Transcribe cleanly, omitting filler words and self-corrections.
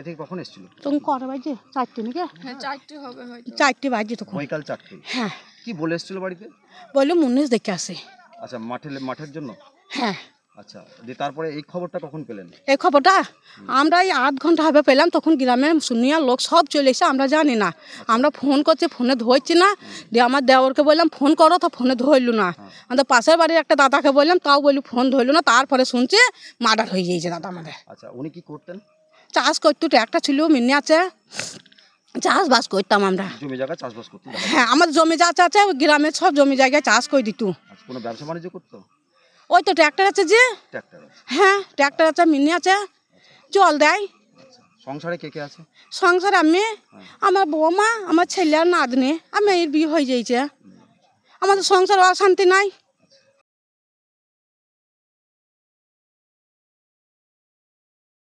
বাড়ি থেকে কখন এসেছিল? তখন কটা বাজে? 4টে নাকি? হ্যাঁ 4টে হবে হয়তো। 4টে বাজে তখন। বৈকাল 4টে। হ্যাঁ। কি বলে এসেছিল বাড়িতে? বললো মুন্নিস দেখে আসে। আচ্ছা, মাঠের জন্য? হ্যাঁ। আচ্ছা, দিয়ে তারপরে এই খবরটা কখন পেলেন? এই খবরটা আমরা এই 8 ঘন্টা হবে পেলাম। তখন গ্রামের শুনিয়া লোক সব চলে এসে, আমরা জানি না। আমরা ফোন করছি, ফোনে ধরছি না। দিয়ে আমার দেওরকে বললাম ফোন করো, তো ফোনে ধরলো না। আমাদের পাশের বাড়ির একটা দাদাকে বললাম, তাও বলি ফোন ধরলো না। তারপরে শুনছে মার্ডার হয়ে গিয়েছে দাদা আমাদের। আচ্ছা, উনি কি করতেন? চাষ করতো, ট্র্যাক্টর ছিল, মিনি আছে, চাষবাস করতাম আমরা। জমি জায়গা চাষবাস করতেন? হ্যাঁ, আমার জমি যা আছে গ্রামের সব জমি জায়গায় চাষ করে দিত। আচ্ছা, কোনো ব্যবসা বাণিজ্য করতো? ওই তো ট্র্যাক্টর আছে যে। ট্র্যাক্টর আছে? হ্যাঁ, ট্র্যাক্টর আছে, মিনি আছে, জল দেয়। আচ্ছা, সংসারে কে কে আছে? সংসার আমি, আমার বৌমা, আমার ছেলে আর নাতনি, আমি এর বিয়ে হয়ে যাইছে। আমাদের সংসার অশান্তি নাই।